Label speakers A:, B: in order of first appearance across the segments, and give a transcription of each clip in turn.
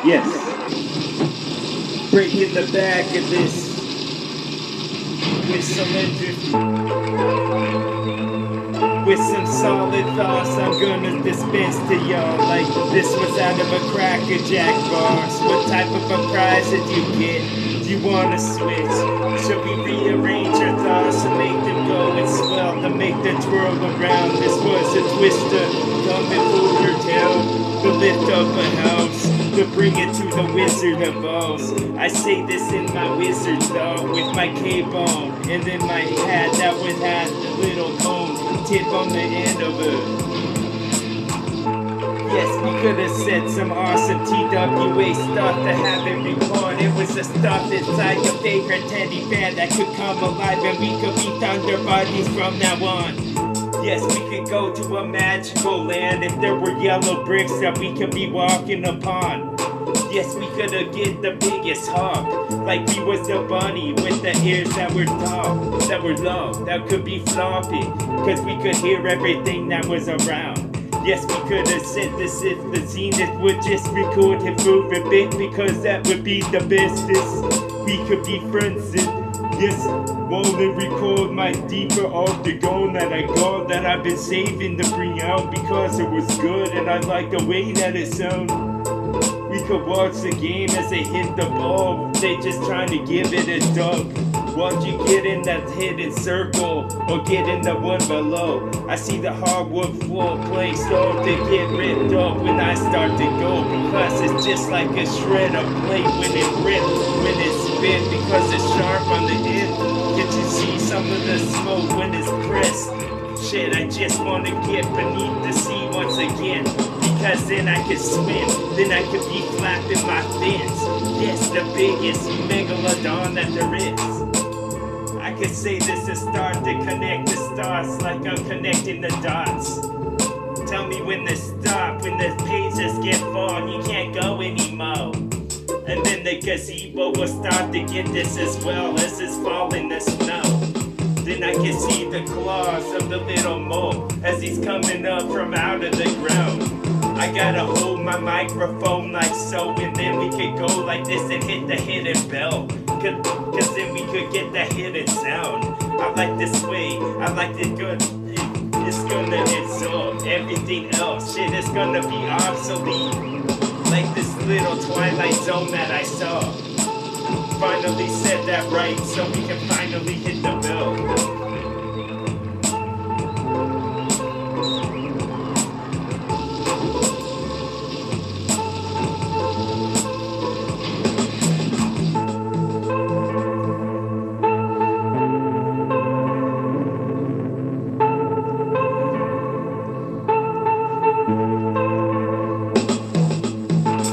A: Yes. Breaking the back of this with some entropy. With some solid thoughts I'm gonna dispense to y'all like this was out of a Cracker Jack bars. What type of a prize did you get? Do you wanna switch? Should we rearrange our thoughts to make them go and swell, to make them twirl around? This was a twister coming for your tail, to lift up a house, to bring it to the Wizard of Oz. I say this in my wizard though, with my cape on, and in my hat that would have the little cone tip on the end of it. Yes, we could have said some awesome TWA stuff to have it record. It was the stuff inside your favorite teddy bear that could come alive, and we could be thunder buddies from now on. Yes, we could go to a magical land if there were yellow bricks that we could be walking upon. Yes, we could have get the biggest hug, like we was the bunny with the ears that were tall, that were low, that could be floppy, cause we could hear everything that was around. Yes, we could have said this if the Zenith would just record him for a bit, because that would be the bestest. We could be friends and yes, wanna record my deeper octagon that I got, that I've been saving to bring out because it was good and I like the way that it sounded. We could watch the game as they hit the ball, they just trying to give it a dunk. Watch you get in that hidden circle or get in the one below. I see the hardwood floor play start to get ripped up when I start to go, because it's just like a shred of plate when it ripped, when it spin, because it's sharp on the end. Can you see some of the smoke when it's pressed? Shit, I just wanna get beneath the sea once again, because then I could swim, then I could be flapping my fins. Yes, the biggest megalodon that there is. I could say this is start to connect the stars like I'm connecting the dots. Tell me when to stop, when the pages get full and you can't go anymore. And then the gazebo will start to get this as well as it's falling the snow. Then I can see the claws of the little mole as he's coming up from out of the ground. I gotta hold my microphone like so, and then we could go like this and hit the hidden bell, cause then we could get the hidden sound. I like this way, I like it good. It's gonna absorb everything else. Shit is gonna be obsolete, like this little Twilight Zone that I saw. Finally said that right, so we can finally hit the bell.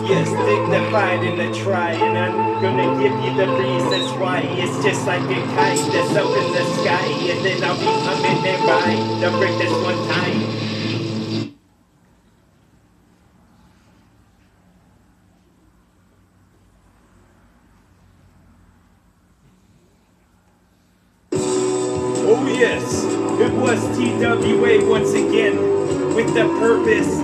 A: Yes, dignified in the try, and I'm gonna give you the reasons why. It's just like a kite that's up in the sky, and then I'll be coming there by to break this one time. Oh yes, it was TWA once again, with the purpose.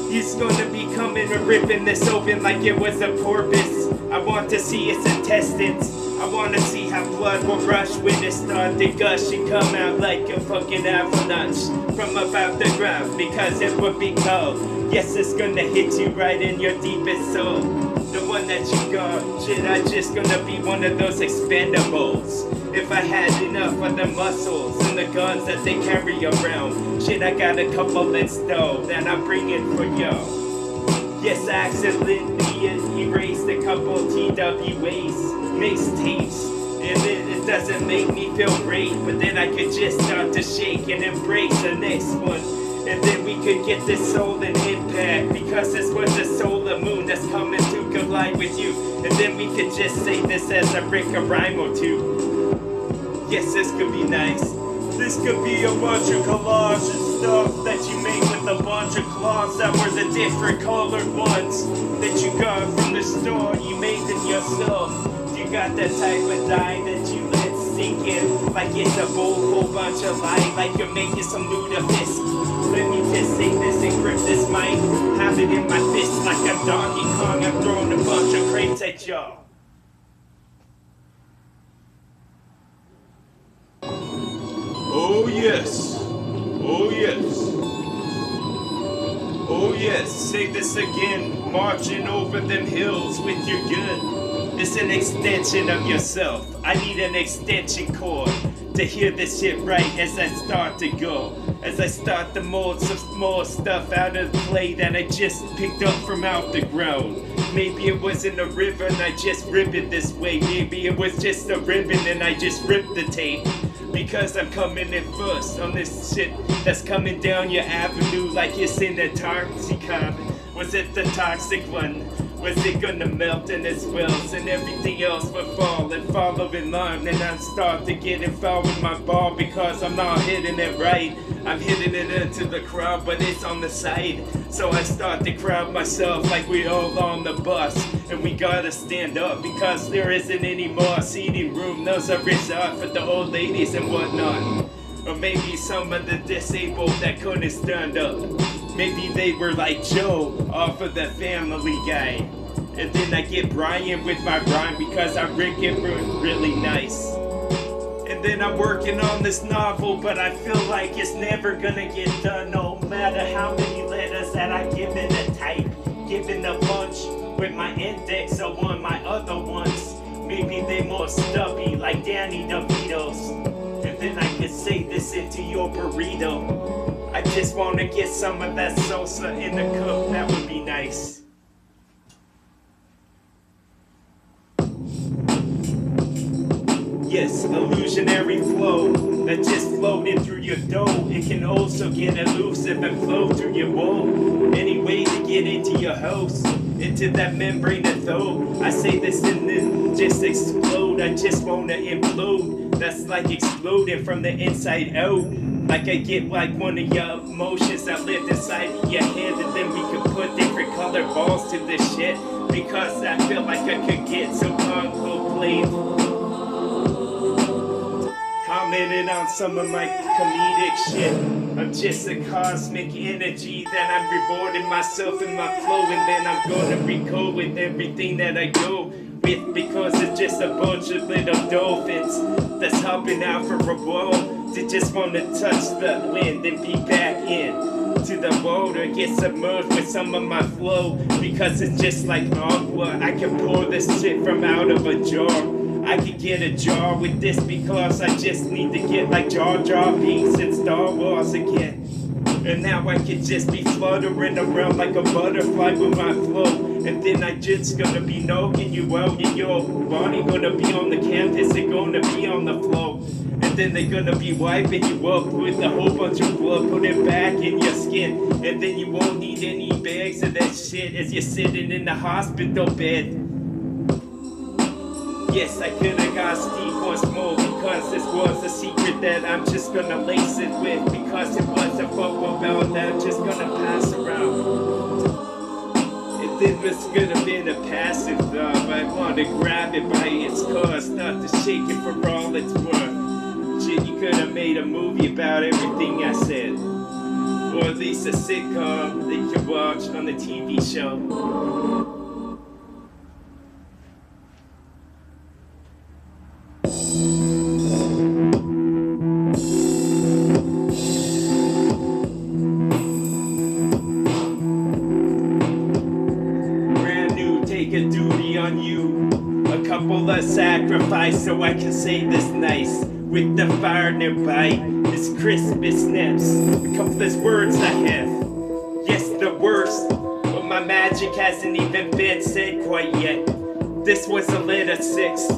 A: He's gonna be coming and ripping this open like it was a porpoise. I want to see its intestines. I wanna see how blood will rush when it start to gush and come out like a fucking avalanche from about the ground, because it would be cold. Yes, it's gonna hit you right in your deepest soul. The one that you got, shit, I just gonna be one of those expendables. If I had enough of the muscles and the guns that they carry around, shit, I got a couple in stove that I'm bringing for y'all. Yes, I accidentally erased a couple TWAs, mixtapes, and it doesn't make me feel great, but then I could just start to shake and embrace the next one. And then we could get this soul and impact, because this was the solar moon that's coming to collide with you. And then we could just say this as a brick of rhyme or two. Yes, this could be nice. This could be a bunch of collage and stuff that you made with a bunch of cloths that were the different colored ones that you got from the store. You made them yourself. You got that type of dye that you let sink in, like it's a whole bunch of light, like you're making some lutefisk. Let me just say this and grip this mic, have it in my fist like I'm Donkey Kong. I'm throwing a bunch straight at y'all. Oh yes, oh yes, oh yes, say this again, marching over them hills with your gun. It's an extension of yourself. I need an extension cord to hear this shit right as I start to go. As I start to mold some more stuff out of the clay that I just picked up from out the ground. Maybe it wasn't a river and I just ripped it this way. Maybe it was just a ribbon and I just ripped the tape. Because I'm coming in first on this shit that's coming down your avenue like it's in a toxicon. Was it the toxic one? Was it gonna melt in its wells and everything else would fall and follow in line? And I start to get involved with my ball because I'm not hitting it right. I'm hitting it into the crowd, but it's on the side. So I start to crowd myself like we all on the bus. And we gotta stand up because there isn't any more seating room. Those are reserved for the old ladies and whatnot. Or maybe some of the disabled that couldn't stand up. Maybe they were like Joe off of the Family Guy. And then I get Brian with my rhyme because I rig it really nice. And then I'm working on this novel, but I feel like it's never gonna get done. No matter how many letters that I give it a type. Giving a bunch with my index or on my other ones. Maybe they more stubby like Danny DeVito's. And then I could say this into your burrito. I just wanna get some of that salsa in the cup, that would be nice. Yes, illusionary flow that just floated through your dough. It can also get elusive and flow through your bowl. Any way to get into your house, into that membrane of throat. I say this and then just explode. I just wanna implode. That's like exploding from the inside out. Like I get like one of your emotions that live inside of your head, and then we could put different colored balls to this shit. Because I feel like I could get so conclave. Commenting on some of my comedic shit. I'm just a cosmic energy that I'm rewarding myself in my flow, and then I'm gonna recode with everything that I go with because it's just a bunch of little dolphins that's hopping out for a while. They just wanna touch the wind and be back in to the water, get submerged with some of my flow because it's just like aqua. I can pour this shit from out of a jar. I could get a jar with this because I just need to get like Jar Jar Binks in Star Wars again. And now I could just be fluttering around like a butterfly with my flow. And then I just gonna be knocking you out and your body gonna be on the canvas and gonna be on the floor. And then they're gonna be wiping you up with a whole bunch of blood, put it back in your skin. And then you won't need any bags of that shit as you're sitting in the hospital bed. Yes, I could've got Steve once more because this was a secret that I'm just gonna lace it with. Because it was a football belt that I'm just gonna pass around. If it was gonna be a passive love, I wanna grab it by its cause, not to shake it for all it's worth. Shit, you could've made a movie about everything I said. Or at least a sitcom that you could watch on the TV show. Couple of sacrifice so I can say this nice with the fire nearby. It's Christmas snaps. A couple of words I have. Yes, the worst, but my magic hasn't even been said quite yet. This was a letter 6.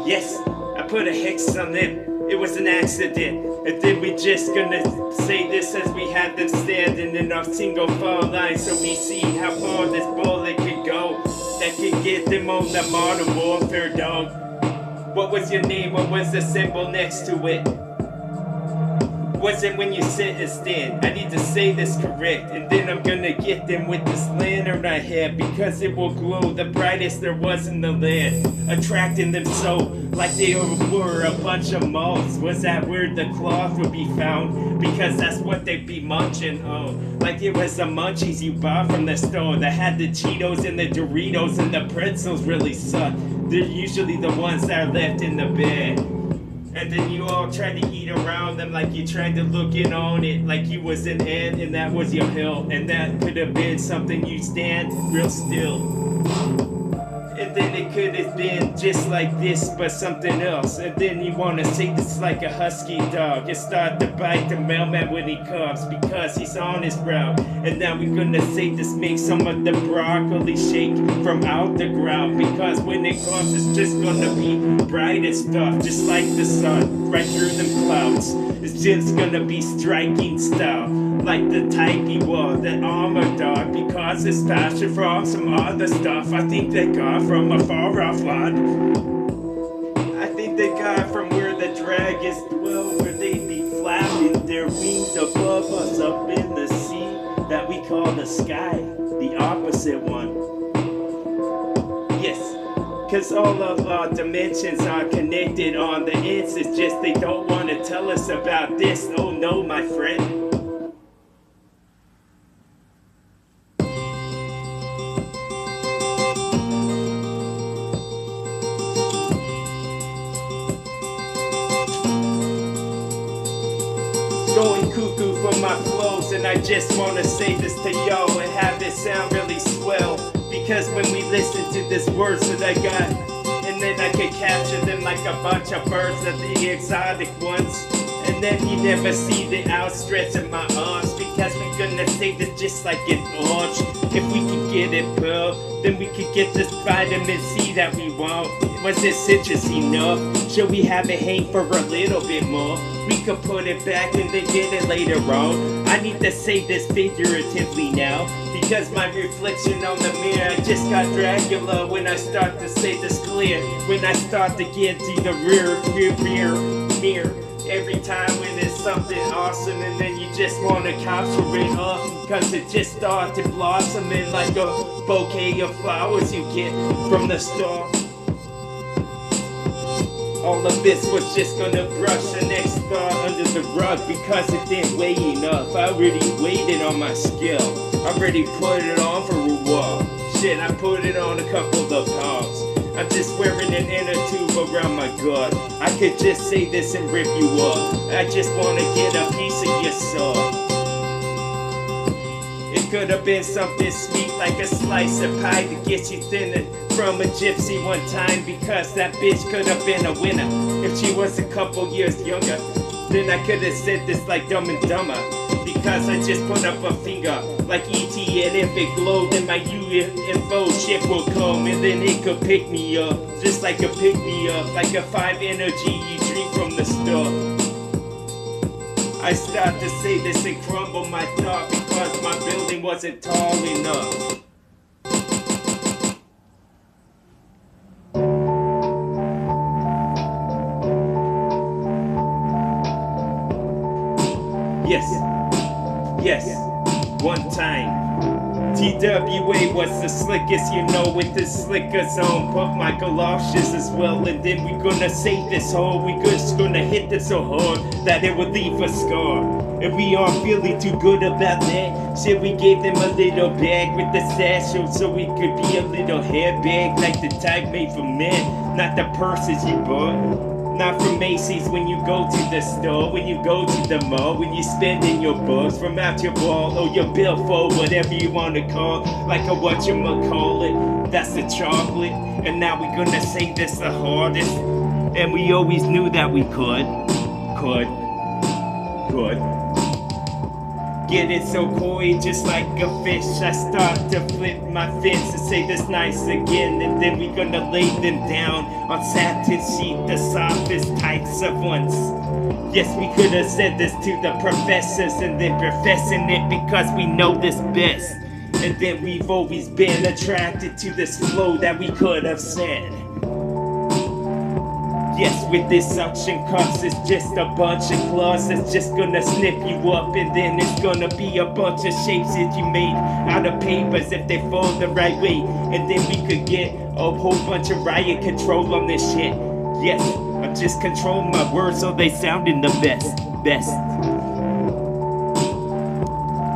A: Yes, I put a hex on it. It was an accident. And then we just gonna say this as we have them standing in our single file line, so we see how far this bullet could go. That could get them on the modern warfare, dog. What was your name? What was the symbol next to it? wasn't when you sit and stand. I need to say this correct, and then I'm gonna get them with this lantern I have, because it will glow the brightest there was in the land, attracting them so like they were a bunch of moths. Was that where the cloth would be found? Because that's what they'd be munching on, like it was the munchies you bought from the store that had the Cheetos and the Doritos, and the pretzels really suck. They're usually the ones that are left in the bed. And then you all try to eat around them like you tried to look in on it, like you was an ant and that was your hill, and that could have been something you stand real still. And then it could have been just like this, but something else. And then you wanna say this like a husky dog. You start to bite the mailman when he comes, because he's on his route. And now we're gonna say this makes some of the broccoli shake from out the ground, because when it comes it's just gonna be bright and stuff, just like the sun, right through them clouds. It's just gonna be striking style, like the Taiki wall, the armor dog, because it's fashioned from some other stuff. I think they got from a far off land. I think they got from where the dragons dwell, where they be flapping their wings above us up in the sea that we call the sky, the opposite one. Yes, cause all of our dimensions are connected on the ends. It's just they don't want to tell us about this. Oh no, my friend. Going cuckoo for my flows, and I just wanna say this to y'all and have it sound really swell, because when we listen to this words that I got, and then I can capture them like a bunch of birds of the exotic ones, and then you never see the outstretch of my arms, because we're gonna say this just like an orange. If we can get it pearl, then we could get this vitamin C that we want. Was this citrus enough? Should we have it hang for a little bit more? We could put it back and then get it later on. I need to say this figuratively now, because my reflection on the mirror, I just got Dracula when I start to say this clear. When I start to get to the rear mirror. Every time when it's something awesome, and then you just want to capture it up, cause it just started blossoming like a bouquet of flowers you get from the store. All of this was just gonna brush the next thought under the rug, because it didn't weigh enough. I already waited on my skill, I already put it on for a while. Shit, I put it on a couple of pounds. I'm just wearing an inner tube around my gut. I could just say this and rip you up. I just wanna get a piece of your soul. It could have been something sweet like a slice of pie to get you thinner from a gypsy one time, because that bitch could have been a winner if she was a couple years younger. Then I could have said this like Dumb and Dumber, because I just put up a finger like E.T. and if it glowed then my UFO ship will come, and then it could pick me up, just like a pick me up, like a 5 energy you drink from the store. I start to say this and crumble my thought, because my building wasn't tall enough. Yes, one time. TWA was the slickest, you know, with the slicker zone. Put my galoshes as well, and then we gonna save this hole. We just gonna hit this so hard that it will leave a scar. And we aren't feeling too good about that. Shit, we gave them a little bag with the satchel, so we could be a little hairbag, like the type made for men, not the purses you bought. Not from Macy's when you go to the store, when you go to the mall, when you're spending your bucks from out your wall or your bill for whatever you want to call, like a whatchamacallit, that's the chocolate. And now we're gonna say this the hardest, and we always knew that we could. Get it so coy, just like a fish. I start to flip my fins and say this nice again, and then we gonna lay them down on satin sheet, the softest types of ones. Yes, we could have said this to the professors and then professing it because we know this best. And then we've always been attracted to this flow that we could have said. Yes, with this suction cups, it's just a bunch of claws that's just gonna snip you up, and then it's gonna be a bunch of shapes that you made out of papers if they fall the right way, and then we could get a whole bunch of riot control on this shit. Yes, I'm just controlling my words so they sound in the best.